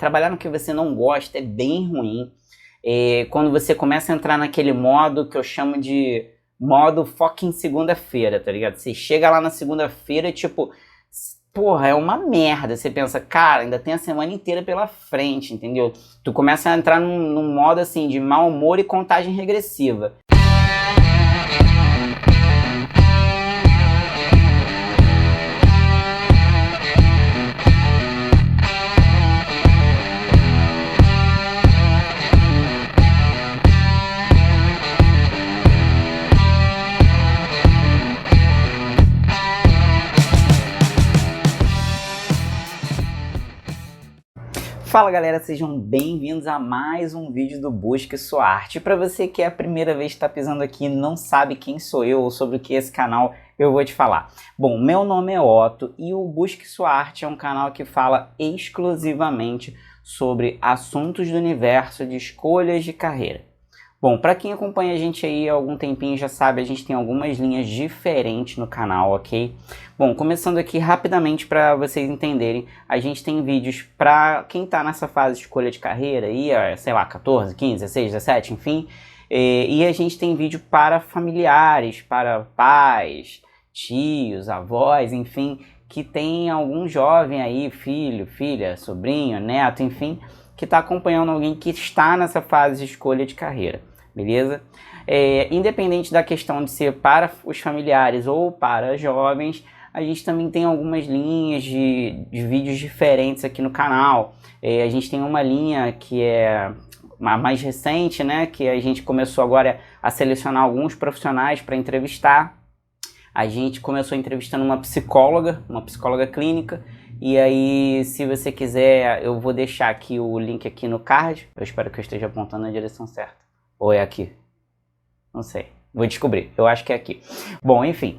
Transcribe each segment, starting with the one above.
trabalhar no que você não gosta é bem ruim. Quando você começa a entrar naquele modo que eu chamo de modo fucking segunda-feira, tá ligado? Você chega lá na segunda-feira e tipo, porra, é uma merda. Você pensa, cara, ainda tem a semana inteira pela frente, entendeu? Tu começa a entrar num modo assim de mau humor e contagem regressiva. Fala galera, sejam bem-vindos a mais um vídeo do Busque Sua Arte. Para você que é a primeira vez que está pisando aqui e não sabe quem sou eu ou sobre o que é esse canal, eu vou te falar. Bom, meu nome é Otto e o Busque Sua Arte é um canal que fala exclusivamente sobre assuntos do universo de escolhas de carreira. Bom, para quem acompanha a gente aí há algum tempinho já sabe, a gente tem algumas linhas diferentes no canal, ok? Bom, começando aqui rapidamente para vocês entenderem, a gente tem vídeos para quem está nessa fase de escolha de carreira, aí, sei lá, 14, 15, 16, 17, enfim. E a gente tem vídeo para familiares, para pais, tios, avós, enfim, que tem algum jovem aí, filho, filha, sobrinho, neto, enfim, que está acompanhando alguém que está nessa fase de escolha de carreira. Beleza? Independente da questão de ser para os familiares ou para jovens, a gente também tem algumas linhas de vídeos diferentes aqui no canal. A gente tem uma linha que é a mais recente, né? Que a gente começou agora a selecionar alguns profissionais para entrevistar. A gente começou entrevistando uma psicóloga clínica. E aí, se você quiser, eu vou deixar aqui o link aqui no card. Eu espero que eu esteja apontando na direção certa. Ou é aqui? Não sei. Vou descobrir. Eu acho que é aqui. Bom, enfim.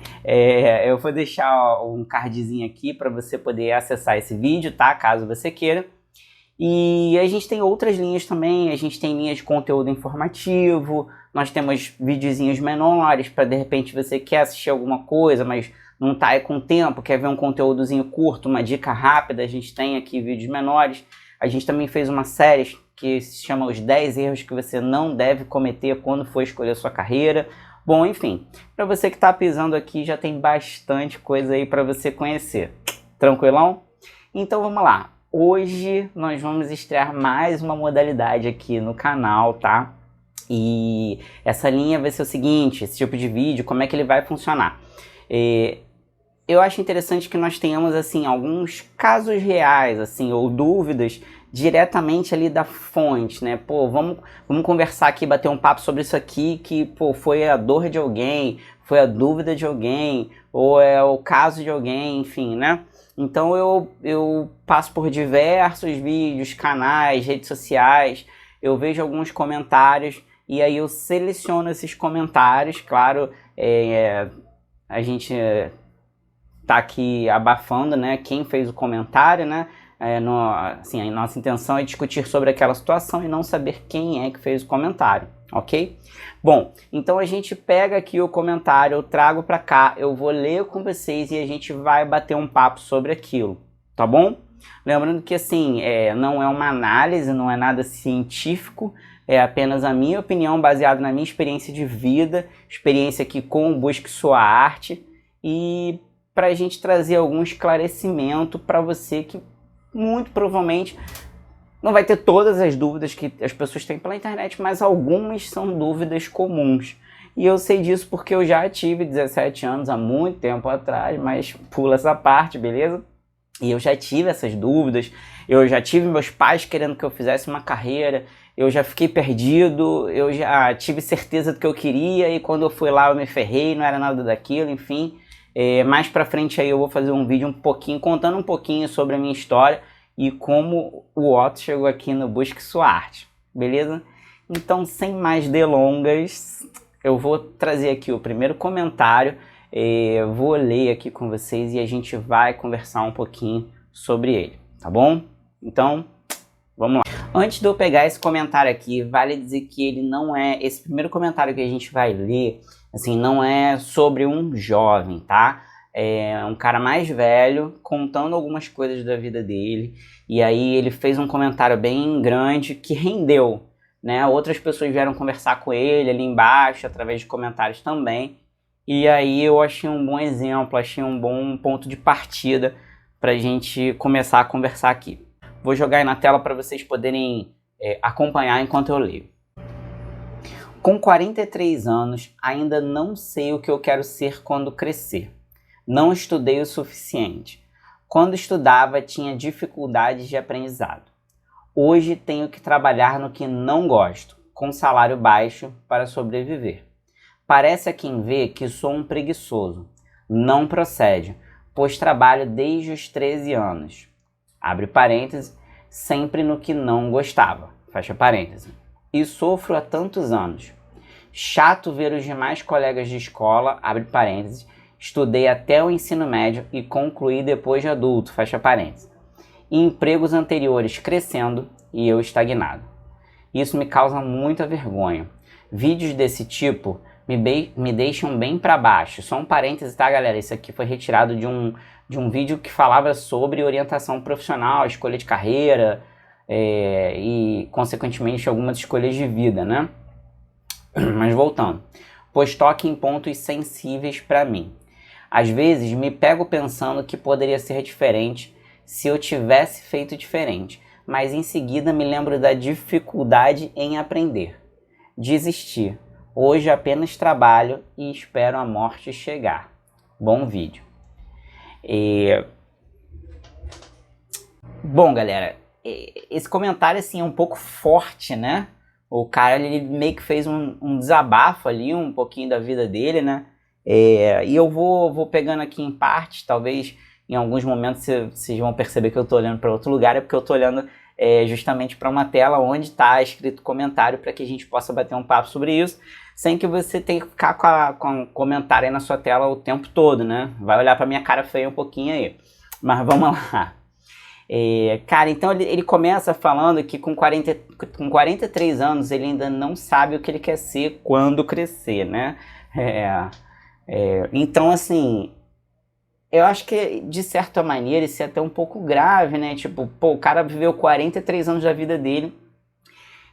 Eu vou deixar um cardzinho aqui para você poder acessar esse vídeo, tá? Caso você queira. E a gente tem outras linhas também. A gente tem linhas de conteúdo informativo. Nós temos videozinhos menores para, de repente, você quer assistir alguma coisa, mas não tá aí com tempo, quer ver um conteúdozinho curto, uma dica rápida. A gente tem aqui vídeos menores. A gente também fez uma série que se chama Os 10 Erros que você não deve cometer quando for escolher sua carreira. Bom, enfim, para você que está pisando aqui, já tem bastante coisa aí para você conhecer. Tranquilão? Então vamos lá. Hoje nós vamos estrear mais uma modalidade aqui no canal, tá? E essa linha vai ser o seguinte, esse tipo de vídeo, como é que ele vai funcionar? Eu acho interessante que nós tenhamos assim alguns casos reais, assim, ou dúvidas diretamente ali da fonte, né? Pô, vamos conversar aqui, bater um papo sobre isso aqui que, pô, foi a dor de alguém, foi a dúvida de alguém, ou é o caso de alguém, enfim, né? Então eu passo por diversos vídeos, canais, redes sociais, eu vejo alguns comentários e aí eu seleciono esses comentários, claro, a gente tá aqui abafando, né, quem fez o comentário, né, assim, a nossa intenção é discutir sobre aquela situação e não saber quem é que fez o comentário, ok? Bom, então a gente pega aqui o comentário, eu trago para cá, eu vou ler com vocês e a gente vai bater um papo sobre aquilo, tá bom? Lembrando que assim, não é uma análise, não é nada científico, é apenas a minha opinião baseada na minha experiência de vida, experiência aqui com o Busque Sua Arte e para a gente trazer algum esclarecimento para você que muito provavelmente não vai ter todas as dúvidas que as pessoas têm pela internet, mas algumas são dúvidas comuns. E eu sei disso porque eu já tive 17 anos, há muito tempo atrás, mas pula essa parte, beleza? E eu já tive essas dúvidas, eu já tive meus pais querendo que eu fizesse uma carreira, eu já fiquei perdido, eu já tive certeza do que eu queria e quando eu fui lá eu me ferrei, não era nada daquilo, enfim. Mais pra frente aí eu vou fazer um vídeo contando um pouquinho sobre a minha história e como o Otto chegou aqui no Busque Sua Arte, beleza? Então, sem mais delongas, eu vou trazer aqui o primeiro comentário, vou ler aqui com vocês e a gente vai conversar um pouquinho sobre ele, tá bom? Então, vamos lá. Antes de eu pegar esse comentário aqui, vale dizer que ele não é, esse primeiro comentário que a gente vai ler, assim, não é sobre um jovem, tá? um cara mais velho, contando algumas coisas da vida dele, e aí ele fez um comentário bem grande que rendeu, né? Outras pessoas vieram conversar com ele ali embaixo, através de comentários também, e aí eu achei um bom exemplo, achei um bom ponto de partida para a gente começar a conversar aqui. Vou jogar aí na tela para vocês poderem acompanhar enquanto eu leio. Com 43 anos, ainda não sei o que eu quero ser quando crescer. Não estudei o suficiente. Quando estudava, tinha dificuldades de aprendizado. Hoje tenho que trabalhar no que não gosto, com salário baixo, para sobreviver. Parece a quem vê que sou um preguiçoso. Não procede, pois trabalho desde os 13 anos. Abre parênteses, sempre no que não gostava. Fecha parênteses. E sofro há tantos anos. Chato ver os demais colegas de escola, abre parênteses, estudei até o ensino médio e concluí depois de adulto, fecha parênteses. E empregos anteriores crescendo e eu estagnado. Isso me causa muita vergonha. Vídeos desse tipo me deixam bem para baixo. Só um parêntese, tá, galera? Isso aqui foi retirado de um vídeo que falava sobre orientação profissional, escolha de carreira e, consequentemente, algumas escolhas de vida, né? Mas voltando. Pois toque em pontos sensíveis para mim. Às vezes me pego pensando que poderia ser diferente se eu tivesse feito diferente, mas em seguida me lembro da dificuldade em aprender. Desisti. Hoje apenas trabalho e espero a morte chegar. Bom vídeo. Bom, galera, esse comentário assim é um pouco forte, né? O cara ele meio que fez um desabafo ali, um pouquinho da vida dele, né? E eu vou pegando aqui em partes, talvez em alguns momentos vocês vão perceber que eu tô olhando para outro lugar, é porque eu tô olhando justamente para uma tela onde está escrito comentário para que a gente possa bater um papo sobre isso, sem que você tenha que ficar com comentário aí na sua tela o tempo todo, né? Vai olhar para minha cara feia um pouquinho aí. Mas vamos lá. Cara, então ele começa falando que com 43 anos ele ainda não sabe o que ele quer ser quando crescer, né? Então, assim, eu acho que de certa maneira isso é até um pouco grave, né? Tipo, pô, o cara viveu 43 anos da vida dele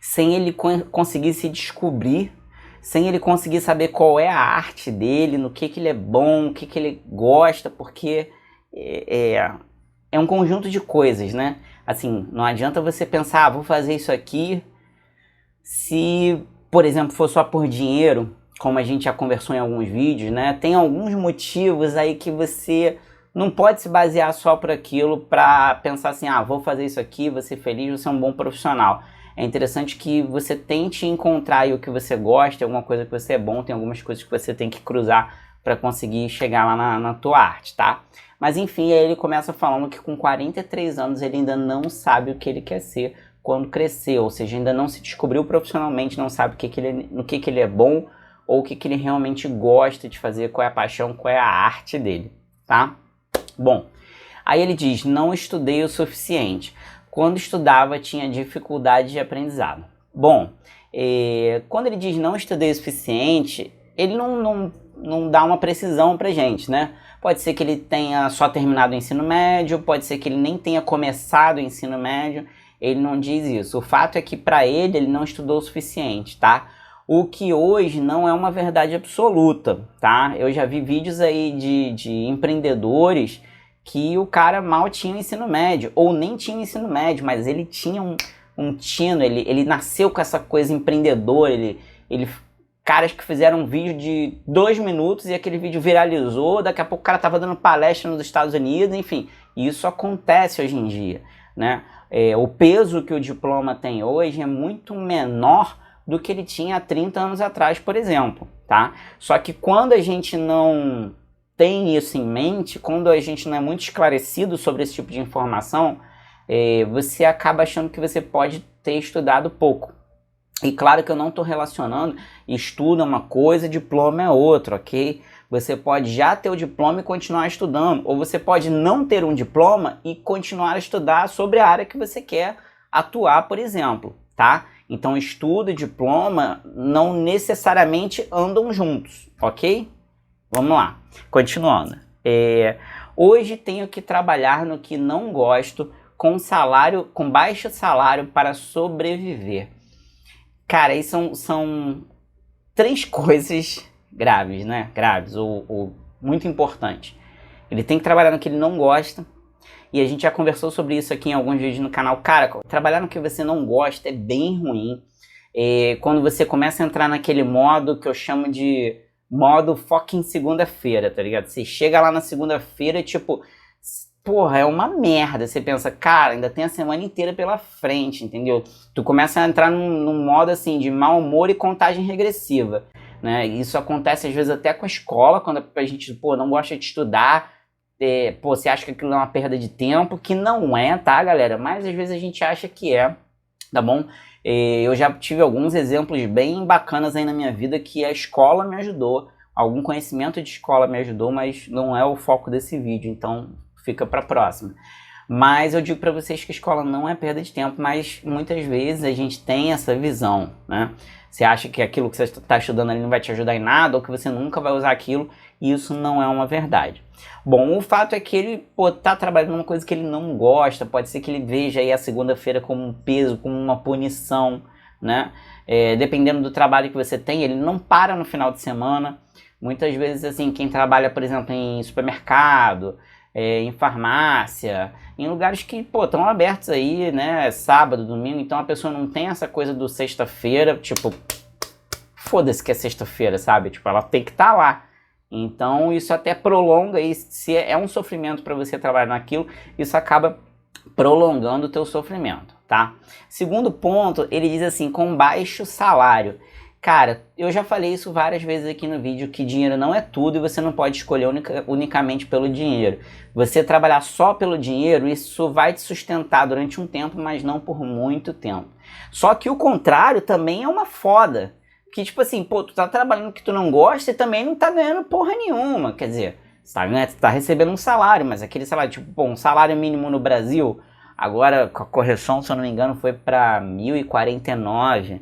sem ele conseguir se descobrir, sem ele conseguir saber qual é a arte dele, no que ele é bom, o que ele gosta, porque é um conjunto de coisas, né? Assim, não adianta você pensar, vou fazer isso aqui, se, por exemplo, for só por dinheiro, como a gente já conversou em alguns vídeos, né? Tem alguns motivos aí que você não pode se basear só por aquilo para pensar assim, vou fazer isso aqui, vou ser feliz, vou ser um bom profissional. É interessante que você tente encontrar aí o que você gosta, alguma coisa que você é bom, tem algumas coisas que você tem que cruzar para conseguir chegar lá na tua arte, tá? Mas enfim, aí ele começa falando que com 43 anos ele ainda não sabe o que ele quer ser quando crescer, ou seja, ainda não se descobriu profissionalmente, não sabe no que ele é bom ou o que ele realmente gosta de fazer, qual é a paixão, qual é a arte dele, tá? Bom, aí ele diz, não estudei o suficiente. Quando estudava tinha dificuldade de aprendizado. Bom, quando ele diz não estudei o suficiente, ele não dá uma precisão pra gente, né? Pode ser que ele tenha só terminado o ensino médio, pode ser que ele nem tenha começado o ensino médio, ele não diz isso. O fato é que para ele não estudou o suficiente, tá? O que hoje não é uma verdade absoluta, tá? Eu já vi vídeos aí de empreendedores que o cara mal tinha o ensino médio, ou nem tinha o ensino médio, mas ele tinha um tino, ele nasceu com essa coisa empreendedora, caras que fizeram um vídeo de 2 minutos e aquele vídeo viralizou, daqui a pouco o cara tava dando palestra nos Estados Unidos, enfim, isso acontece hoje em dia, né? O peso que o diploma tem hoje é muito menor do que ele tinha há 30 anos atrás, por exemplo, tá? Só que quando a gente não tem isso em mente, quando a gente não é muito esclarecido sobre esse tipo de informação, você acaba achando que você pode ter estudado pouco. E claro que eu não estou relacionando estudo é uma coisa, diploma é outra, ok? Você pode já ter o diploma e continuar estudando, ou você pode não ter um diploma e continuar a estudar sobre a área que você quer atuar, por exemplo, tá? Então estudo e diploma não necessariamente andam juntos, ok? Vamos lá, continuando. Hoje tenho que trabalhar no que não gosto, com baixo salário para sobreviver. Cara, aí são três coisas graves, né? Graves ou muito importantes. Ele tem que trabalhar no que ele não gosta. E a gente já conversou sobre isso aqui em alguns vídeos no canal. Cara, trabalhar no que você não gosta é bem ruim. Quando você começa a entrar naquele modo que eu chamo de modo fucking segunda-feira, tá ligado? Você chega lá na segunda-feira e tipo, porra, é uma merda. Você pensa, cara, ainda tem a semana inteira pela frente, entendeu? Tu começa a entrar num modo assim de mau humor e contagem regressiva, né? Isso acontece às vezes até com a escola, quando a gente, pô, não gosta de estudar. Você acha que aquilo é uma perda de tempo, que não é, tá, galera? Mas às vezes a gente acha que é, tá bom? Eu já tive alguns exemplos bem bacanas aí na minha vida que a escola me ajudou, algum conhecimento de escola me ajudou, mas não é o foco desse vídeo, então fica pra próxima. Mas eu digo pra vocês que a escola não é perda de tempo, mas muitas vezes a gente tem essa visão, né? Você acha que aquilo que você está estudando ali não vai te ajudar em nada, ou que você nunca vai usar aquilo, e isso não é uma verdade. Bom, o fato é que ele tá trabalhando numa coisa que ele não gosta, pode ser que ele veja aí a segunda-feira como um peso, como uma punição, né? Dependendo do trabalho que você tem, ele não para no final de semana. Muitas vezes, assim, quem trabalha, por exemplo, em supermercado, em farmácia, em lugares que, pô, estão abertos aí, né, sábado, domingo, então a pessoa não tem essa coisa do sexta-feira, tipo, foda-se que é sexta-feira, sabe? Tipo, ela tem que estar lá. Então isso até prolonga, e se é um sofrimento para você trabalhar naquilo, isso acaba prolongando o teu sofrimento, tá? Segundo ponto, ele diz assim, com baixo salário. Cara, eu já falei isso várias vezes aqui no vídeo, que dinheiro não é tudo e você não pode escolher unicamente pelo dinheiro. Você trabalhar só pelo dinheiro, isso vai te sustentar durante um tempo, mas não por muito tempo. Só que o contrário também é uma foda. Que tipo assim, pô, tu tá trabalhando que tu não gosta e também não tá ganhando porra nenhuma. Quer dizer, você tá recebendo um salário, mas aquele salário, tipo, pô, um salário mínimo no Brasil, agora com a correção, se eu não me engano, foi pra 1.049.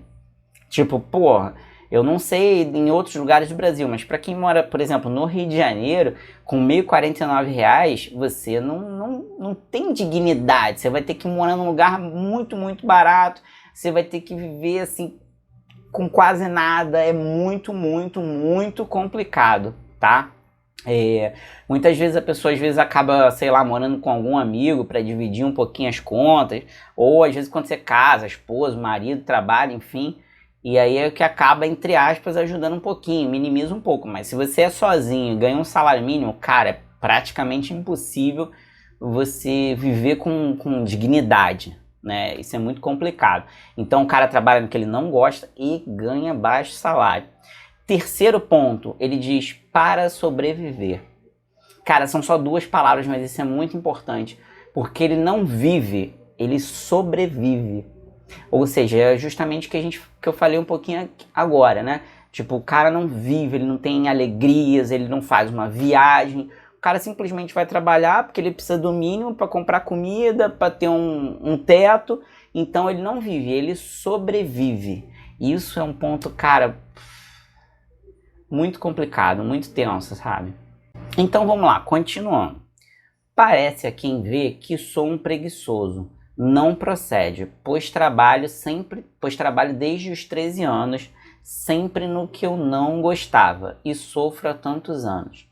Tipo, porra, eu não sei em outros lugares do Brasil, mas pra quem mora, por exemplo, no Rio de Janeiro, com R$ 1.049, você não tem dignidade. Você vai ter que morar num lugar muito, muito barato. Você vai ter que viver, assim, com quase nada. É muito, muito, muito complicado, tá? Muitas vezes a pessoa acaba, sei lá, morando com algum amigo para dividir um pouquinho as contas, ou às vezes quando você casa, esposa, marido, trabalho, enfim, e aí é que acaba, entre aspas, ajudando um pouquinho, minimiza um pouco. Mas se você é sozinho e ganha um salário mínimo, cara, é praticamente impossível você viver com dignidade, né? Isso é muito complicado. Então o cara trabalha no que ele não gosta e ganha baixo salário. Terceiro ponto, ele diz para sobreviver. Cara, são só duas palavras, mas isso é muito importante, porque ele não vive, ele sobrevive. Ou seja, é justamente o que eu falei um pouquinho agora, né? Tipo, o cara não vive, ele não tem alegrias, ele não faz uma viagem. O cara simplesmente vai trabalhar porque ele precisa do mínimo para comprar comida, para ter um teto. Então ele não vive, ele sobrevive. Isso é um ponto, cara, muito complicado, muito tenso, sabe? Então vamos lá, continuando. Parece a quem vê que sou um preguiçoso. Não procede, pois trabalho desde os 13 anos, sempre no que eu não gostava, e sofro há tantos anos.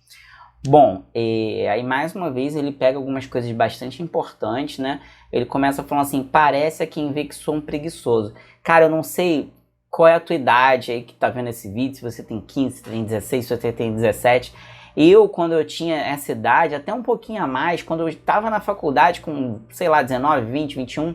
Bom, aí mais uma vez ele pega algumas coisas bastante importantes, né? Ele começa falando assim, parece a quem vê que sou um preguiçoso. Cara, eu não sei qual é a tua idade aí que tá vendo esse vídeo, se você tem 15, se você tem 16, se você tem 17... Eu, quando eu tinha essa idade, até um pouquinho a mais, quando eu estava na faculdade com, sei lá, 19, 20, 21,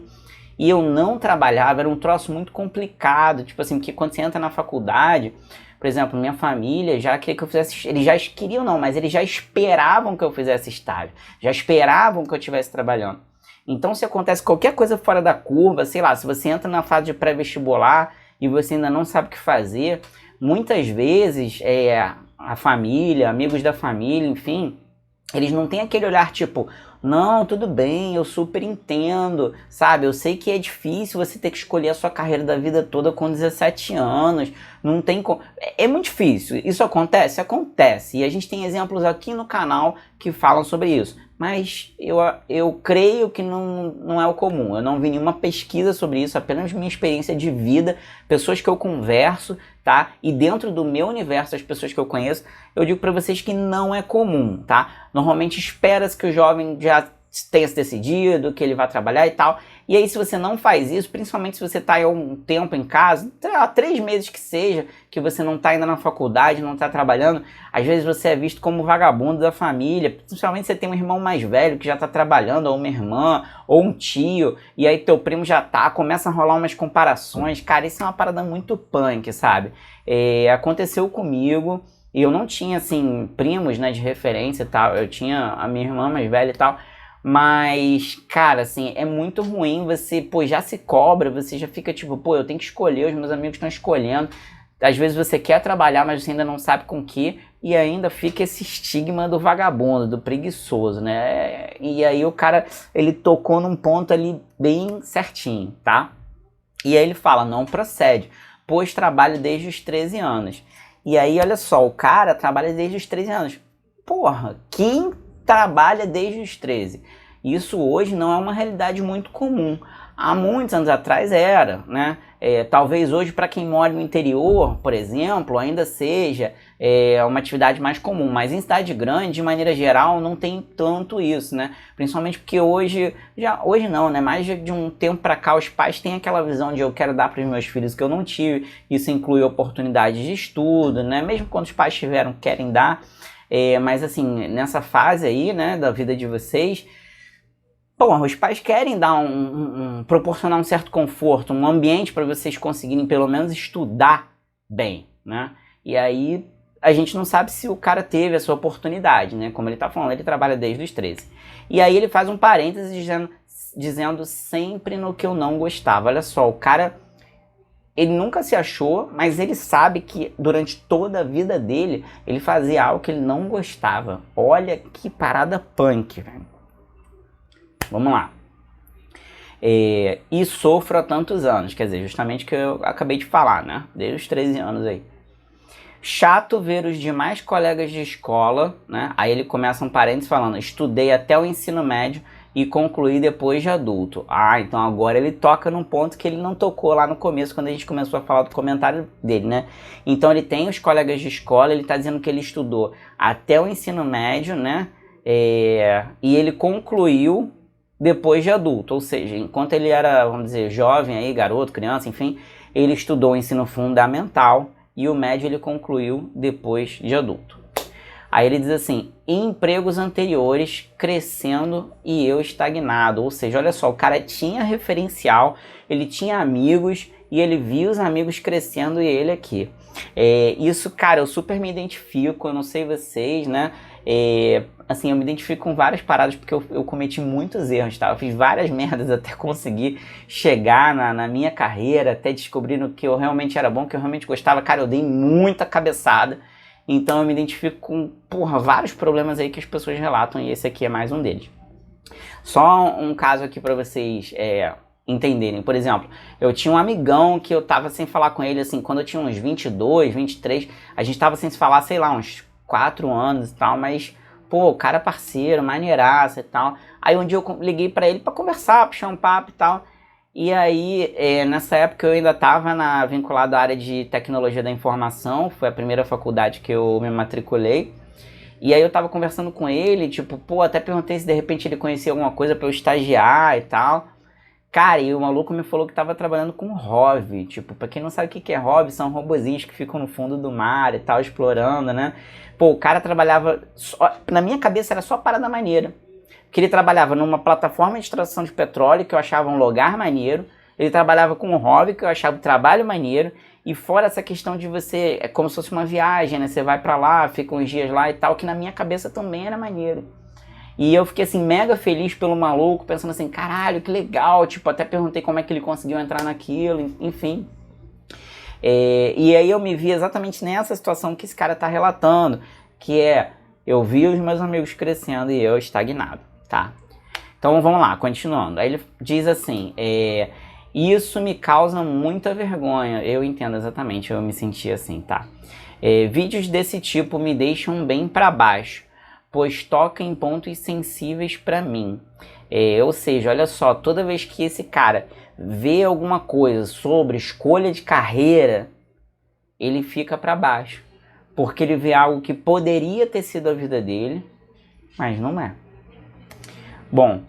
e eu não trabalhava, era um troço muito complicado, tipo assim, porque quando você entra na faculdade, por exemplo, minha família já queria que eu fizesse, eles já queriam não, mas eles já esperavam que eu fizesse estágio, já esperavam que eu estivesse trabalhando. Então, se acontece qualquer coisa fora da curva, sei lá, se você entra na fase de pré-vestibular e você ainda não sabe o que fazer, muitas vezes, a família, amigos da família, enfim, eles não têm aquele olhar tipo, Não, tudo bem, eu super entendo, sabe? Eu sei que é difícil você ter que escolher a sua carreira da vida toda com 17 anos, não tem como. É muito difícil. Isso acontece? Acontece. E a gente tem exemplos aqui no canal que falam sobre isso. Mas eu creio que não é o comum. Eu não vi nenhuma pesquisa sobre isso, apenas minha experiência de vida, pessoas que eu converso, tá? E dentro do meu universo, as pessoas que eu conheço, eu digo para vocês que não é comum, tá? Normalmente espera-se que o jovem já tenha se decidido, que ele vai trabalhar e tal. E aí, se você não faz isso, principalmente se você está há um tempo em casa, há 3 meses que seja, que você não está ainda na faculdade, não está trabalhando, às vezes você é visto como vagabundo da família, principalmente se você tem um irmão mais velho que já está trabalhando, ou uma irmã, ou um tio, e aí teu primo já tá, começa a rolar umas comparações. Cara, isso é uma parada muito punk, sabe? Aconteceu comigo, e eu não tinha, assim, primos, né, de referência e tal, eu tinha a minha irmã mais velha e tal. Mas, cara, assim, é muito ruim você, pô, já se cobra, você já fica tipo, pô, eu tenho que escolher, os meus amigos estão escolhendo. Às vezes você quer trabalhar, mas você ainda não sabe com o que, e ainda fica esse estigma do vagabundo, do preguiçoso, né? E aí o cara, ele tocou num ponto ali bem certinho, tá? E aí ele fala, não procede, pois trabalho desde os 13 anos. E aí, olha só, o cara trabalha desde os 13 anos. Porra, quem trabalha desde os 13? Isso hoje não é uma realidade muito comum. Há muitos anos atrás era, né? Talvez hoje, para quem mora no interior, por exemplo, ainda seja uma atividade mais comum, mas em cidade grande, de maneira geral, não tem tanto isso, né? Principalmente porque hoje não, né? Mais de um tempo para cá, os pais têm aquela visão de eu quero dar para os meus filhos que eu não tive. Isso inclui oportunidades de estudo, né? Mesmo quando os pais tiveram, querem dar. Mas assim, nessa fase aí, né, da vida de vocês, bom, os pais querem dar proporcionar um certo conforto, um ambiente para vocês conseguirem pelo menos estudar bem, né? E aí a gente não sabe se o cara teve essa oportunidade, né? Como ele tá falando, ele trabalha desde os 13. E aí ele faz um parênteses dizendo sempre no que eu não gostava. Olha só, o cara, ele nunca se achou, mas ele sabe que durante toda a vida dele, ele fazia algo que ele não gostava. Olha que parada punk, velho. Vamos lá. E sofro há tantos anos, quer dizer, justamente o que eu acabei de falar, né? Desde os 13 anos aí. Chato ver os demais colegas de escola, né? Aí ele começa um parênteses falando, estudei até o ensino médio e concluí depois de adulto. Ah, então agora ele toca num ponto que ele não tocou lá no começo, quando a gente começou a falar do comentário dele, né? Então ele tem os colegas de escola, ele tá dizendo que ele estudou até o ensino médio, né? E ele concluiu depois de adulto, ou seja, enquanto ele era, vamos dizer, jovem aí, garoto, criança, enfim, ele estudou o ensino fundamental e o médio ele concluiu depois de adulto. Aí ele diz assim, em empregos anteriores, crescendo e eu estagnado. Ou seja, olha só, o cara tinha referencial, ele tinha amigos e ele viu os amigos crescendo e ele aqui. Isso, cara, eu super me identifico, eu não sei vocês, né? Assim, eu me identifico com várias paradas porque eu cometi muitos erros, tá? Eu fiz várias merdas até conseguir chegar na minha carreira, até descobrir no que eu realmente era bom, que eu realmente gostava. Cara, eu dei muita cabeçada. Então eu me identifico com, porra, vários problemas aí que as pessoas relatam e esse aqui é mais um deles. Só um caso aqui pra vocês entenderem. Por exemplo, eu tinha um amigão que eu tava sem falar com ele, assim, quando eu tinha uns 22, 23, a gente tava sem se falar, sei lá, uns 4 anos e tal, mas, pô, o cara é parceiro, maneiraça e tal. Aí um dia eu liguei pra ele pra conversar, puxar um papo e tal. E aí, nessa época eu ainda estava vinculado à área de tecnologia da informação, foi a primeira faculdade que eu me matriculei. E aí eu tava conversando com ele, tipo, pô, até perguntei se de repente ele conhecia alguma coisa pra eu estagiar e tal. Cara, e o maluco me falou que tava trabalhando com ROV, tipo, pra quem não sabe o que é ROV, são robozinhos que ficam no fundo do mar e tal, explorando, né? Pô, o cara trabalhava, na minha cabeça era só parada maneira. Que ele trabalhava numa plataforma de extração de petróleo, que eu achava um lugar maneiro. Ele trabalhava com um hobby, que eu achava um trabalho maneiro. E fora essa questão de você, é como se fosse uma viagem, né? Você vai pra lá, fica uns dias lá e tal, que na minha cabeça também era maneiro. E eu fiquei assim, mega feliz pelo maluco, pensando assim, caralho, que legal. Tipo, até perguntei como é que ele conseguiu entrar naquilo, enfim. E aí eu me vi exatamente nessa situação que esse cara tá relatando, que eu vi os meus amigos crescendo e eu estagnado. Tá? Então vamos lá, continuando. Aí ele diz assim, isso me causa muita vergonha. Eu entendo exatamente, eu me senti assim, tá? Vídeos desse tipo me deixam bem para baixo, pois toca em pontos sensíveis para mim. Ou seja, olha só, toda vez que esse cara vê alguma coisa sobre escolha de carreira, ele fica para baixo, porque ele vê algo que poderia ter sido a vida dele, mas não é. Bom,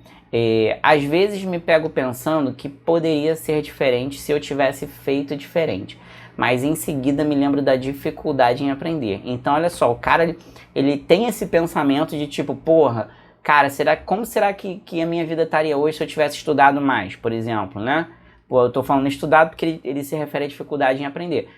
às vezes me pego pensando que poderia ser diferente se eu tivesse feito diferente, mas em seguida me lembro da dificuldade em aprender. Então olha só, o cara ele tem esse pensamento de tipo, porra, cara, como será que a minha vida estaria hoje se eu tivesse estudado mais, por exemplo, né? Pô, eu tô falando estudado porque ele se refere à dificuldade em aprender.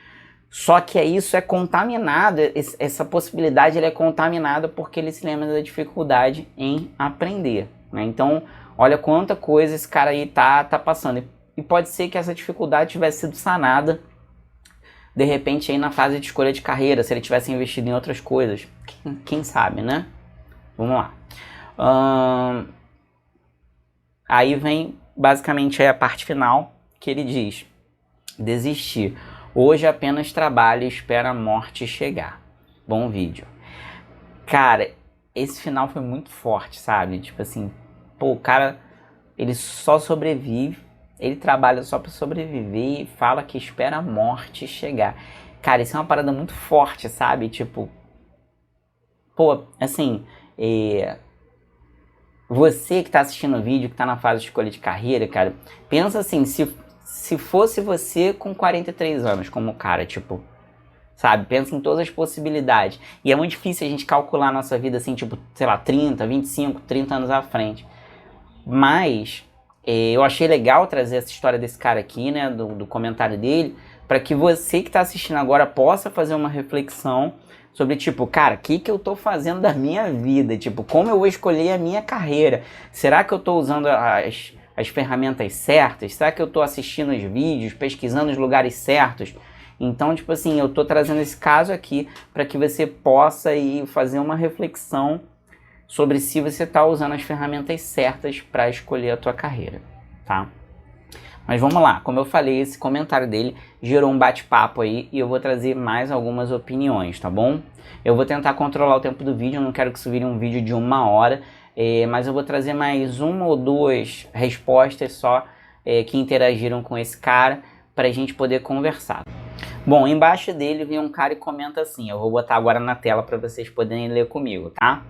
Só que isso é contaminado, essa possibilidade é contaminada porque ele se lembra da dificuldade em aprender, né? Então, olha quanta coisa esse cara aí tá passando. E pode ser que essa dificuldade tivesse sido sanada, de repente, aí na fase de escolha de carreira, se ele tivesse investido em outras coisas. Quem sabe, né? Vamos lá. Aí vem, basicamente, a parte final, que ele diz: desistir. Hoje apenas trabalho e espero a morte chegar. Bom vídeo. Cara, esse final foi muito forte, sabe? Tipo assim, pô, o cara, ele só sobrevive, ele trabalha só pra sobreviver e fala que espera a morte chegar. Cara, isso é uma parada muito forte, sabe? Tipo, pô, assim, você que tá assistindo o vídeo, que tá na fase de escolha de carreira, cara, pensa assim, se fosse você com 43 anos, como cara, tipo, sabe? Pensa em todas as possibilidades. E é muito difícil a gente calcular a nossa vida assim, tipo, sei lá, 30, 25, 30 anos à frente. Mas eu achei legal trazer essa história desse cara aqui, né, do comentário dele, para que você que está assistindo agora possa fazer uma reflexão sobre, tipo, cara, o que eu tô fazendo da minha vida? Tipo, como eu vou escolher a minha carreira? Será que eu tô usando as ferramentas certas? Será que eu tô assistindo os vídeos, pesquisando os lugares certos? Então, tipo assim, eu tô trazendo esse caso aqui para que você possa aí fazer uma reflexão sobre se você está usando as ferramentas certas para escolher a tua carreira, tá? Mas vamos lá, como eu falei, esse comentário dele gerou um bate-papo aí e eu vou trazer mais algumas opiniões, tá bom? Eu vou tentar controlar o tempo do vídeo, eu não quero que isso vire um vídeo de 1 hora, mas eu vou trazer mais 1 ou 2 respostas só que interagiram com esse cara para a gente poder conversar. Bom, embaixo dele vem um cara e comenta assim, eu vou botar agora na tela para vocês poderem ler comigo, tá?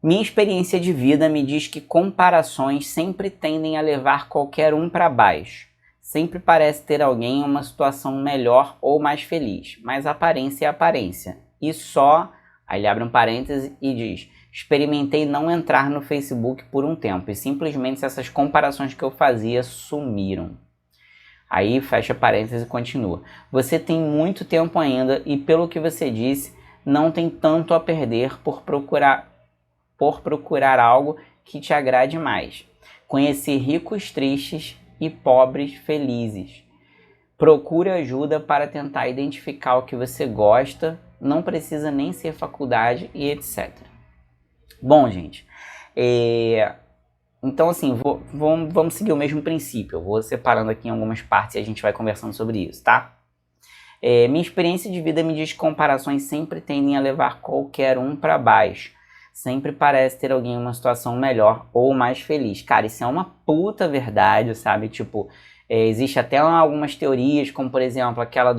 Minha experiência de vida me diz que comparações sempre tendem a levar qualquer um para baixo. Sempre parece ter alguém em uma situação melhor ou mais feliz, mas aparência é aparência. E só, aí ele abre um parêntese e diz, experimentei não entrar no Facebook por um tempo e simplesmente essas comparações que eu fazia sumiram. Aí fecha parênteses e continua. Você tem muito tempo ainda e pelo que você disse, não tem tanto a perder por procurar algo que te agrade mais. Conhecer ricos tristes e pobres felizes. Procure ajuda para tentar identificar o que você gosta, não precisa nem ser faculdade e etc. Bom, gente, então assim, vamos seguir o mesmo princípio. Eu vou separando aqui em algumas partes e a gente vai conversando sobre isso, tá? Minha experiência de vida me diz que comparações sempre tendem a levar qualquer um para baixo. Sempre parece ter alguém em uma situação melhor ou mais feliz. Cara, isso é uma puta verdade, sabe? Tipo, existe até algumas teorias, como por exemplo aquela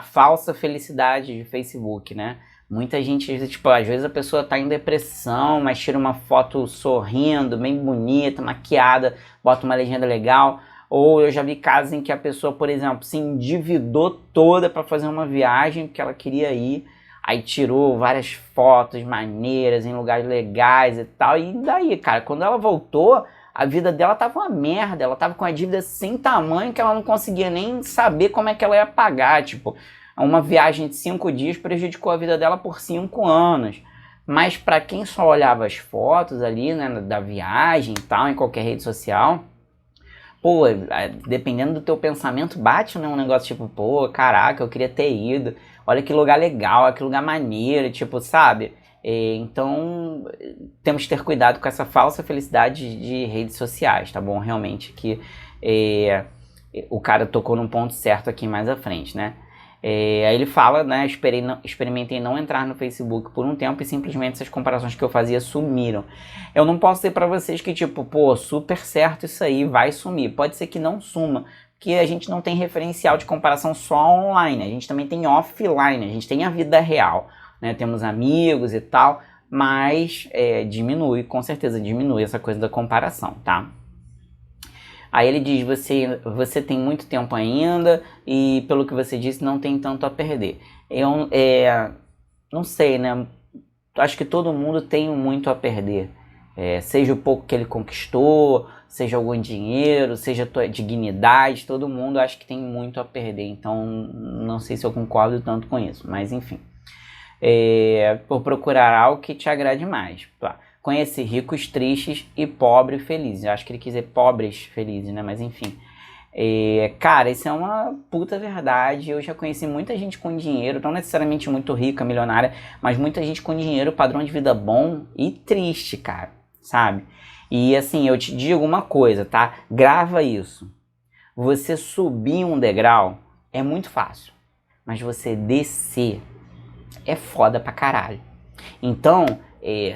falsa felicidade de Facebook, né? Muita gente, tipo, às vezes a pessoa tá em depressão, mas tira uma foto sorrindo, bem bonita, maquiada, bota uma legenda legal. Ou eu já vi casos em que a pessoa, por exemplo, se endividou toda para fazer uma viagem que ela queria ir. Aí tirou várias fotos maneiras em lugares legais e tal. E daí, cara, quando ela voltou, a vida dela tava uma merda. Ela tava com a dívida sem tamanho que ela não conseguia nem saber como é que ela ia pagar. Tipo, uma viagem de 5 dias prejudicou a vida dela por 5 anos. Mas para quem só olhava as fotos ali, né, da viagem e tal, em qualquer rede social, pô, dependendo do teu pensamento, bate, né, um negócio tipo, pô, caraca, eu queria ter ido. Olha que lugar legal, olha que lugar maneiro, tipo, sabe? Então, temos que ter cuidado com essa falsa felicidade de redes sociais, tá bom? Realmente que o cara tocou num ponto certo aqui mais à frente, né? Aí ele fala, né, experimentei não entrar no Facebook por um tempo e simplesmente essas comparações que eu fazia sumiram. Eu não posso dizer pra vocês que tipo, pô, super certo isso aí, vai sumir. Pode ser que não suma, porque a gente não tem referencial de comparação só online, a gente também tem offline, a gente tem a vida real, né, temos amigos e tal, mas diminui, com certeza diminui essa coisa da comparação, tá? Aí ele diz, você tem muito tempo ainda e pelo que você disse não tem tanto a perder. Eu não sei, né? Acho que todo mundo tem muito a perder. Seja o pouco que ele conquistou, seja algum dinheiro, seja a tua dignidade, todo mundo acho que tem muito a perder. Então não sei se eu concordo tanto com isso, mas enfim. Por procurar algo que te agrade mais. Tá? Conheci ricos tristes e pobres felizes. Eu acho que ele quis dizer pobres felizes, né? Mas enfim. Cara, isso é uma puta verdade. Eu já conheci muita gente com dinheiro, não necessariamente muito rica, milionária, mas muita gente com dinheiro, padrão de vida bom e triste, cara, sabe? E assim, eu te digo uma coisa, tá? Grava isso. Você subir um degrau é muito fácil, mas você descer é foda pra caralho. Então,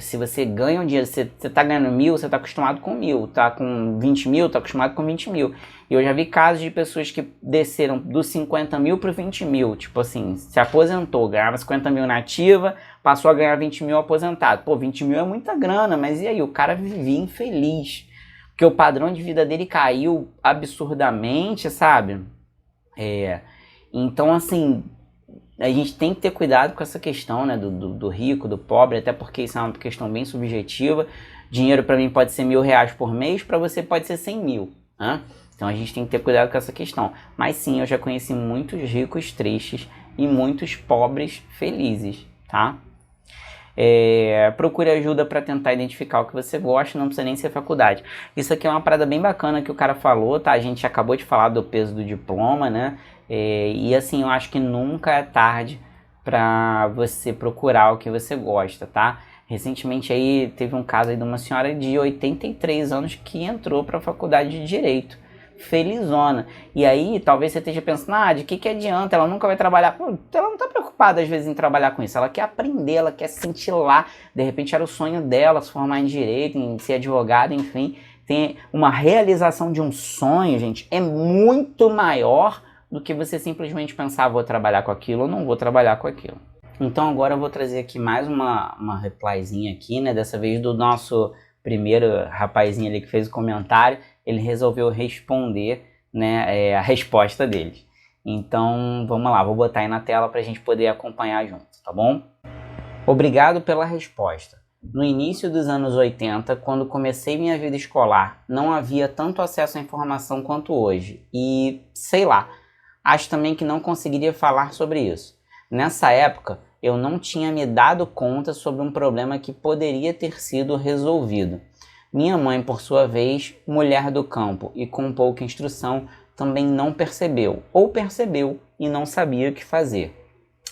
se você ganha um dinheiro, você tá ganhando 1.000, você tá acostumado com 1.000, tá com 20 mil, tá acostumado com 20 mil. E eu já vi casos de pessoas que desceram dos 50 mil para 20 mil, tipo assim, se aposentou, ganhava 50 mil na ativa, passou a ganhar 20 mil aposentado. Pô, 20 mil é muita grana, mas e aí? O cara vivia infeliz, porque o padrão de vida dele caiu absurdamente, sabe? Então, assim, a gente tem que ter cuidado com essa questão, né, do rico, do pobre, até porque isso é uma questão bem subjetiva. Dinheiro para mim pode ser R$1.000 por mês, para você pode ser 100 mil, né? Então a gente tem que ter cuidado com essa questão. Mas sim, eu já conheci muitos ricos tristes e muitos pobres felizes, tá? Procure ajuda para tentar identificar o que você gosta, não precisa nem ser faculdade. Isso aqui é uma parada bem bacana que o cara falou, tá? A gente acabou de falar do peso do diploma, né? E assim, eu acho que nunca é tarde para você procurar o que você gosta, tá? Recentemente aí teve um caso aí de uma senhora de 83 anos que entrou para a faculdade de Direito. Felizona. E aí, talvez você esteja pensando, de que adianta? Ela nunca vai trabalhar. Pô, ela não está preocupada, às vezes, em trabalhar com isso. Ela quer aprender, ela quer se cintilar. De repente, era o sonho dela se formar em direito, em ser advogada, enfim. Tem uma realização de um sonho, gente, é muito maior do que você simplesmente pensar, vou trabalhar com aquilo ou não vou trabalhar com aquilo. Então, agora eu vou trazer aqui mais uma replyzinha aqui, né? Dessa vez do nosso primeiro rapazinho ali que fez o comentário. Ele resolveu responder, né, a resposta deles. Então, vamos lá, vou botar aí na tela para a gente poder acompanhar junto, tá bom? Obrigado pela resposta. No início dos anos 80, quando comecei minha vida escolar, não havia tanto acesso à informação quanto hoje. E, sei lá, acho também que não conseguiria falar sobre isso. Nessa época, eu não tinha me dado conta sobre um problema que poderia ter sido resolvido. Minha mãe, por sua vez, mulher do campo e com pouca instrução, também não percebeu, ou percebeu e não sabia o que fazer.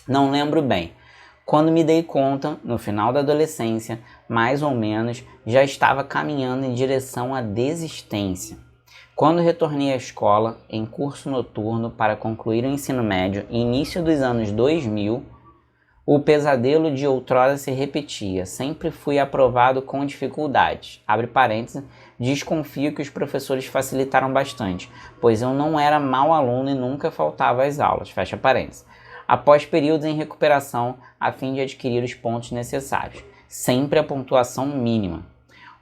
Não lembro bem. Quando me dei conta, no final da adolescência, mais ou menos, já estava caminhando em direção à desistência. Quando retornei à escola, em curso noturno para concluir o ensino médio, início dos anos 2000, o pesadelo de outrora se repetia. Sempre fui aprovado com dificuldades. Abre parênteses, desconfio que os professores facilitaram bastante, pois eu não era mau aluno e nunca faltava às aulas. Fecha parênteses. Após períodos em recuperação, a fim de adquirir os pontos necessários. Sempre a pontuação mínima.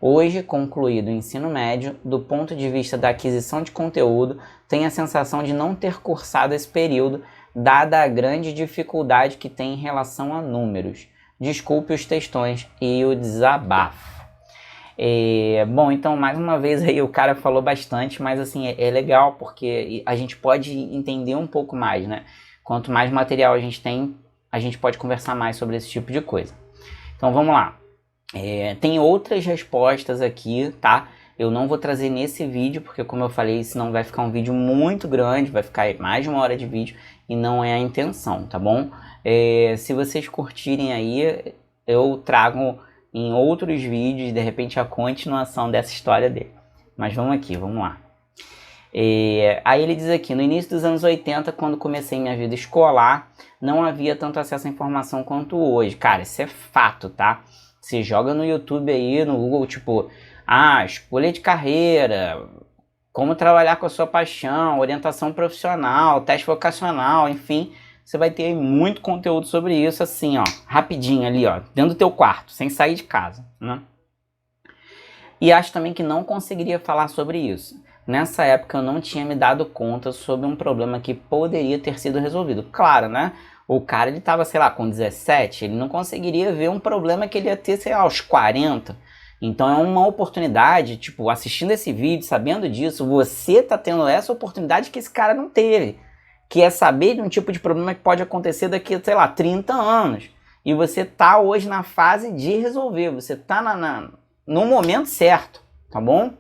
Hoje, concluído o ensino médio, do ponto de vista da aquisição de conteúdo, tenho a sensação de não ter cursado esse período, dada a grande dificuldade que tem em relação a números. Desculpe os textões e o desabafo. Bom, então mais uma vez aí o cara falou bastante, mas assim, é legal porque a gente pode entender um pouco mais, né? Quanto mais material a gente tem, a gente pode conversar mais sobre esse tipo de coisa. Então vamos lá. Tem outras respostas aqui, tá? Eu não vou trazer nesse vídeo, porque como eu falei, senão vai ficar um vídeo muito grande, vai ficar mais de 1 hora de vídeo e não é a intenção, tá bom? Se vocês curtirem aí, eu trago em outros vídeos, de repente, a continuação dessa história dele. Mas vamos aqui, vamos lá. Aí ele diz aqui, no início dos anos 80, quando comecei minha vida escolar, não havia tanto acesso à informação quanto hoje. Cara, isso é fato, tá? Você joga no YouTube aí, no Google, tipo, escolha de carreira, como trabalhar com a sua paixão, orientação profissional, teste vocacional, enfim, você vai ter muito conteúdo sobre isso, assim, ó, rapidinho ali, ó, dentro do teu quarto, sem sair de casa, né? E acho também que não conseguiria falar sobre isso. Nessa época eu não tinha me dado conta sobre um problema que poderia ter sido resolvido. Claro, né? O cara, ele tava, sei lá, com 17, ele não conseguiria ver um problema que ele ia ter, sei lá, aos 40. Então é uma oportunidade, tipo, assistindo esse vídeo, sabendo disso, você tá tendo essa oportunidade que esse cara não teve. Que é saber de um tipo de problema que pode acontecer daqui, sei lá, 30 anos. E você tá hoje na fase de resolver, você tá no momento certo, tá bom?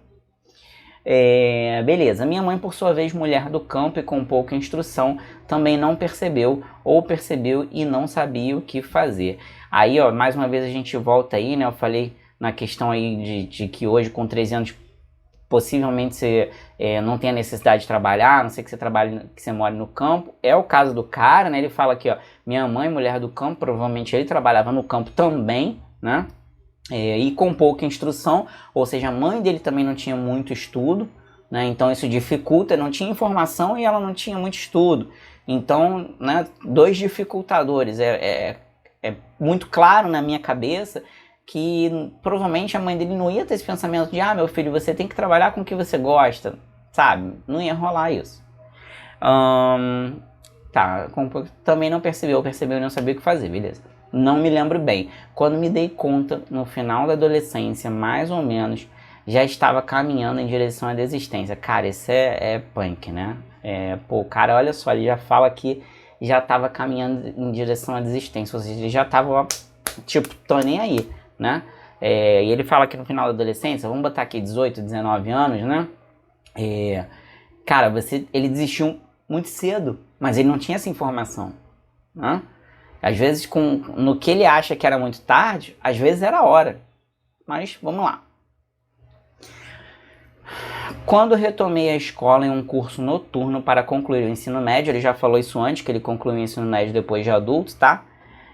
Beleza, minha mãe, por sua vez, mulher do campo e com pouca instrução, também não percebeu, ou percebeu e não sabia o que fazer. Aí, ó, mais uma vez a gente volta aí, né? Eu falei na questão aí de que hoje, com 13 anos, possivelmente você não tenha necessidade de trabalhar, a não ser que você trabalhe, que você mora no campo. É o caso do cara, né? Ele fala aqui, ó, minha mãe, mulher do campo, provavelmente ele trabalhava no campo também, né? E com pouca instrução, ou seja, a mãe dele também não tinha muito estudo, né? Então isso dificulta, não tinha informação e ela não tinha muito estudo. Então, né, dois dificultadores. É muito claro na minha cabeça que provavelmente a mãe dele não ia ter esse pensamento de meu filho, você tem que trabalhar com o que você gosta, sabe? Não ia rolar isso. Também não percebeu e não sabia o que fazer, beleza. Não me lembro bem. Quando me dei conta, no final da adolescência, mais ou menos, já estava caminhando em direção à desistência. Cara, isso é punk, né? O cara, olha só, ele já fala que já estava caminhando em direção à desistência. Ou seja, ele já estava, tipo, tô nem aí, né? E ele fala que no final da adolescência, vamos botar aqui 18, 19 anos, né? Cara, ele desistiu muito cedo, mas ele não tinha essa informação, né? Às vezes, no que ele acha que era muito tarde, às vezes era a hora. Mas, vamos lá. Quando retomei a escola em um curso noturno para concluir o ensino médio, ele já falou isso antes, que ele concluiu o ensino médio depois de adulto, tá?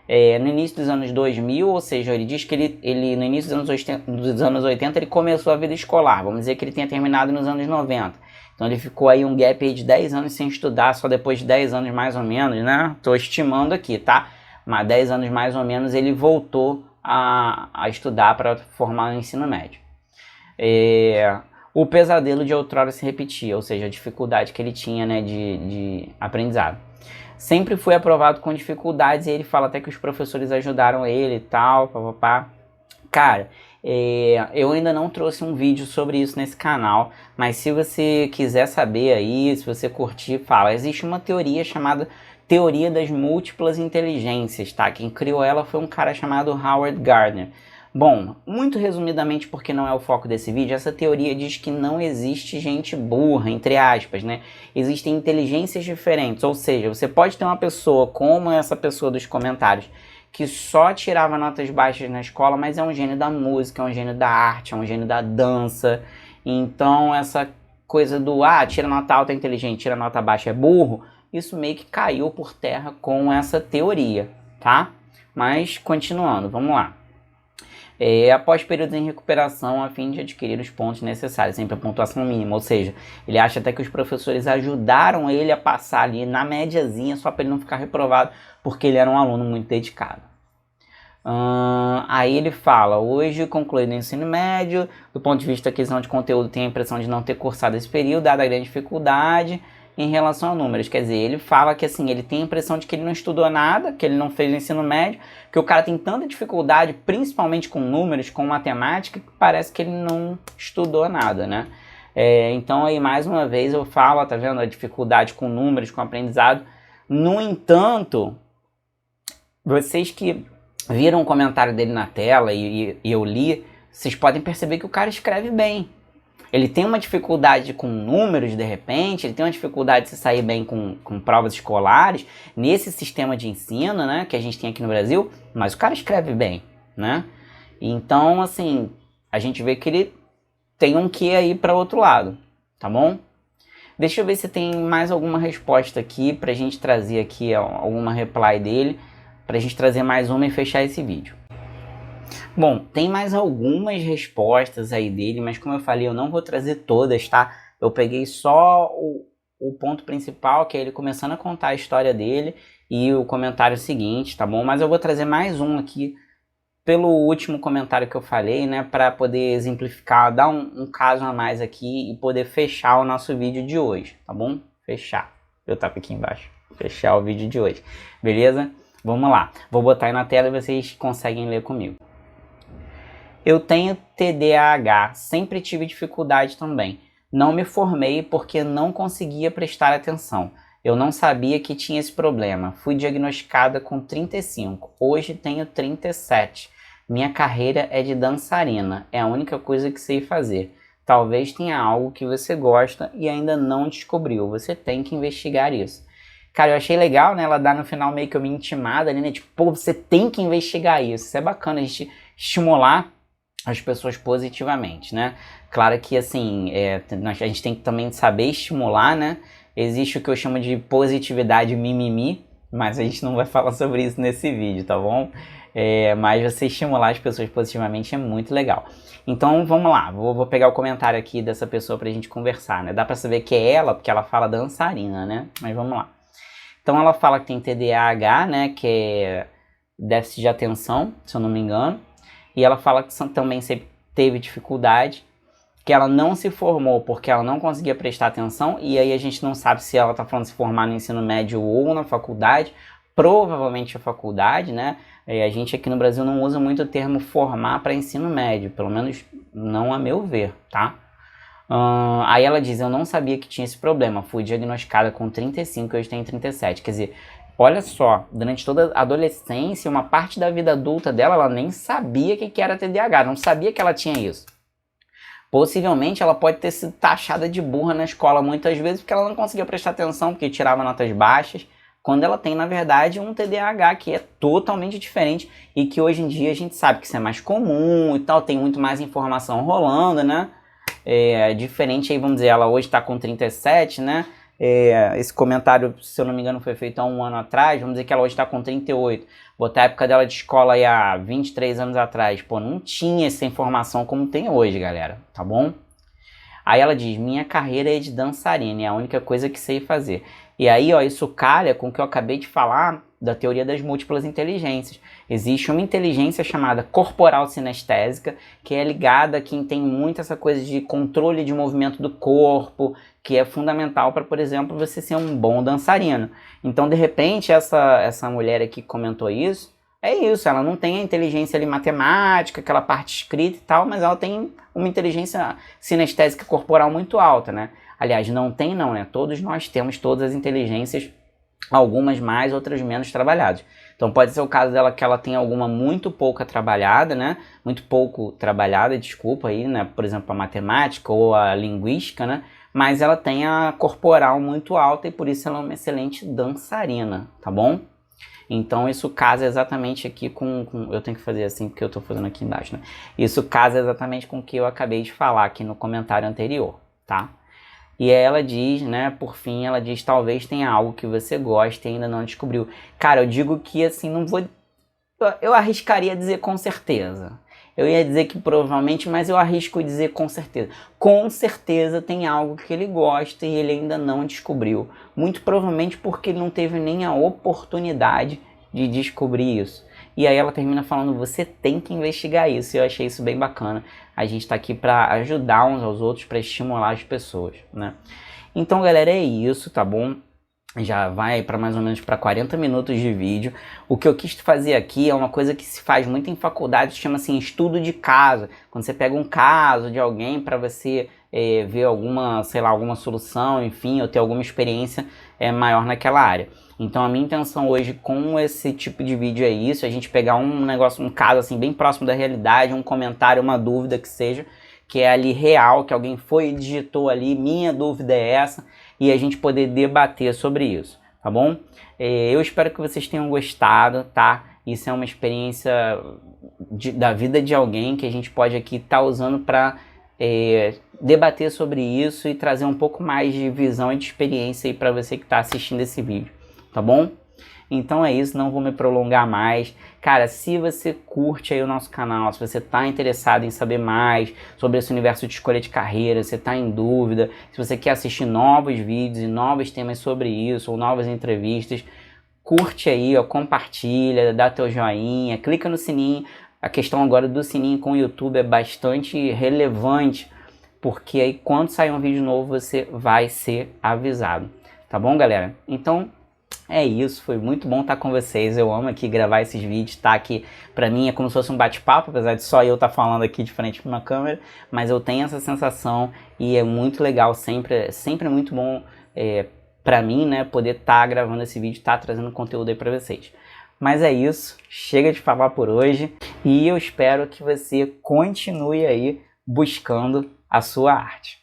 No início dos anos 2000, ou seja, ele diz que ele no início dos anos 80 ele começou a vida escolar. Vamos dizer que ele tenha terminado nos anos 90. Então ele ficou aí um gap aí de 10 anos sem estudar, só depois de 10 anos mais ou menos, né? Tô estimando aqui, tá? Mas 10 anos mais ou menos ele voltou a estudar para formar no ensino médio. O pesadelo de outrora se repetia, ou seja, a dificuldade que ele tinha, né, de aprendizado. Sempre foi aprovado com dificuldades e ele fala até que os professores ajudaram ele e tal, papapá. Cara, eu ainda não trouxe um vídeo sobre isso nesse canal, mas se você quiser saber aí, se você curtir, fala. Existe uma teoria chamada Teoria das Múltiplas Inteligências, tá? Quem criou ela foi um cara chamado Howard Gardner. Bom, muito resumidamente, porque não é o foco desse vídeo, essa teoria diz que não existe gente burra, entre aspas, né? Existem inteligências diferentes, ou seja, você pode ter uma pessoa como essa pessoa dos comentários, que só tirava notas baixas na escola, mas é um gênio da música, é um gênio da arte, é um gênio da dança. Então essa coisa do, tira nota alta é inteligente, tira nota baixa é burro, isso meio que caiu por terra com essa teoria, tá? Mas continuando, vamos lá. Após períodos em recuperação, a fim de adquirir os pontos necessários, sempre a pontuação mínima, ou seja, ele acha até que os professores ajudaram ele a passar ali na médiazinha, só para ele não ficar reprovado, porque ele era um aluno muito dedicado. Aí ele fala, hoje concluído o ensino médio, do ponto de vista da aquisição de conteúdo, tem a impressão de não ter cursado esse período, dada a grande dificuldade em relação a números. Quer dizer, ele fala que assim, ele tem a impressão de que ele não estudou nada, que ele não fez o ensino médio, que o cara tem tanta dificuldade, principalmente com números, com matemática, que parece que ele não estudou nada, né? Então aí mais uma vez eu falo, tá vendo, a dificuldade com números, com aprendizado. No entanto, vocês que viram o comentário dele na tela e eu li, vocês podem perceber que o cara escreve bem. Ele tem uma dificuldade com números, de repente, ele tem uma dificuldade de se sair bem com provas escolares, nesse sistema de ensino, né, que a gente tem aqui no Brasil, mas o cara escreve bem, né? Então, assim, a gente vê que ele tem um quê aí para outro lado, tá bom? Deixa eu ver se tem mais alguma resposta aqui pra gente trazer aqui alguma reply dele, pra gente trazer mais uma e fechar esse vídeo. Bom, tem mais algumas respostas aí dele, mas como eu falei, eu não vou trazer todas, tá? Eu peguei só o ponto principal, que é ele começando a contar a história dele e o comentário seguinte, tá bom? Mas eu vou trazer mais um aqui pelo último comentário que eu falei, né, para poder exemplificar, dar um caso a mais aqui e poder fechar o nosso vídeo de hoje, tá bom? Fechar. Eu tava aqui embaixo. Fechar o vídeo de hoje. Beleza? Vamos lá. Vou botar aí na tela e vocês conseguem ler comigo. Eu tenho TDAH, sempre tive dificuldade também. Não me formei porque não conseguia prestar atenção. Eu não sabia que tinha esse problema. Fui diagnosticada com 35. Hoje tenho 37. Minha carreira é de dançarina. É a única coisa que sei fazer. Talvez tenha algo que você gosta e ainda não descobriu. Você tem que investigar isso. Cara, eu achei legal, né? Ela dá no final meio que uma intimada ali, né? Tipo, pô, você tem que investigar isso. Isso é bacana, a gente estimular as pessoas positivamente, né? Claro que, assim, a gente tem que também saber estimular, né? Existe o que eu chamo de positividade mimimi, mas a gente não vai falar sobre isso nesse vídeo, tá bom? Mas você estimular as pessoas positivamente é muito legal. Então vamos lá, vou pegar o comentário aqui dessa pessoa pra gente conversar, né? Dá pra saber que é ela, porque ela fala dançarina, né? Mas vamos lá. Então ela fala que tem TDAH, né? Que é déficit de atenção, se eu não me engano. E ela fala que também sempre teve dificuldade, que ela não se formou porque ela não conseguia prestar atenção, e aí a gente não sabe se ela está falando de se formar no ensino médio ou na faculdade, provavelmente a faculdade, né? A gente aqui no Brasil não usa muito o termo formar para ensino médio, pelo menos não a meu ver, tá? Aí ela diz, eu não sabia que tinha esse problema, fui diagnosticada com 35 e hoje tenho 37, quer dizer, olha só, durante toda a adolescência, uma parte da vida adulta dela, ela nem sabia que era TDAH, não sabia que ela tinha isso. Possivelmente ela pode ter sido taxada de burra na escola muitas vezes porque ela não conseguia prestar atenção, porque tirava notas baixas, quando ela tem, na verdade, um TDAH que é totalmente diferente e que hoje em dia a gente sabe que isso é mais comum e tal, tem muito mais informação rolando, né? Diferente aí, vamos dizer, ela hoje está com 37, né? Esse comentário, se eu não me engano, foi feito há um ano atrás, vamos dizer que ela hoje está com 38, botar a época dela de escola aí há 23 anos atrás, pô, não tinha essa informação como tem hoje, galera, tá bom? Aí ela diz, minha carreira é de dançarina, é a única coisa que sei fazer. E aí, ó, isso calha com o que eu acabei de falar da teoria das múltiplas inteligências. Existe uma inteligência chamada corporal sinestésica, que é ligada a quem tem muito essa coisa de controle de movimento do corpo, que é fundamental para, por exemplo, você ser um bom dançarino. Então, de repente, essa mulher aqui que comentou isso, ela não tem a inteligência ali matemática, aquela parte escrita e tal, mas ela tem uma inteligência sinestésica corporal muito alta, né? Aliás, não tem não, né? Todos nós temos todas as inteligências, algumas mais, outras menos trabalhadas. Então pode ser o caso dela que ela tem alguma muito pouca trabalhada, né? Muito pouco trabalhada, desculpa aí, né? Por exemplo, a matemática ou a linguística, né? Mas ela tem a corporal muito alta e por isso ela é uma excelente dançarina, tá bom? Então isso casa exatamente aqui com... Eu tenho que fazer assim porque eu tô fazendo aqui embaixo, né? Isso casa exatamente com o que eu acabei de falar aqui no comentário anterior, tá? E aí ela diz, né, por fim, ela diz, talvez tenha algo que você goste e ainda não descobriu. Cara, eu digo que assim, não vou... Eu arriscaria dizer com certeza. Eu ia dizer que provavelmente, mas eu arrisco dizer com certeza. Com certeza tem algo que ele gosta e ele ainda não descobriu. Muito provavelmente porque ele não teve nem a oportunidade de descobrir isso. E aí ela termina falando, você tem que investigar isso. E eu achei isso bem bacana. A gente tá aqui para ajudar uns aos outros, para estimular as pessoas, né? Então, galera, é isso, tá bom? Já vai para mais ou menos para 40 minutos de vídeo. O que eu quis fazer aqui é uma coisa que se faz muito em faculdade, chama assim estudo de caso. Quando você pega um caso de alguém para você ver alguma, sei lá, alguma solução, enfim, ou ter alguma experiência maior naquela área. Então a minha intenção hoje com esse tipo de vídeo é isso, a gente pegar um negócio, um caso assim bem próximo da realidade, um comentário, uma dúvida que seja, que é ali real, que alguém foi e digitou ali, minha dúvida é essa, e a gente poder debater sobre isso. tá bom? Eu espero que vocês tenham gostado, tá? Isso é uma experiência da vida de alguém que a gente pode aqui estar usando para debater sobre isso e trazer um pouco mais de visão e de experiência aí para você que está assistindo esse vídeo, tá bom? Então é isso, não vou me prolongar mais. Cara, se você curte aí o nosso canal, se você está interessado em saber mais sobre esse universo de escolha de carreira, você está em dúvida, se você quer assistir novos vídeos e novos temas sobre isso, ou novas entrevistas, curte aí, ó, compartilha, dá teu joinha, clica no sininho. A questão agora do sininho com o YouTube é bastante relevante, porque aí quando sair um vídeo novo você vai ser avisado. Tá bom, galera? Então é isso, foi muito bom estar com vocês. Eu amo aqui gravar esses vídeos, tá? Aqui pra mim é como se fosse um bate-papo, apesar de só eu estar falando aqui de frente para uma câmera, mas eu tenho essa sensação e é muito legal, sempre é muito bom pra mim, né, poder estar gravando esse vídeo, estar trazendo conteúdo aí pra vocês. Mas é isso, chega de falar por hoje e eu espero que você continue aí buscando a sua arte.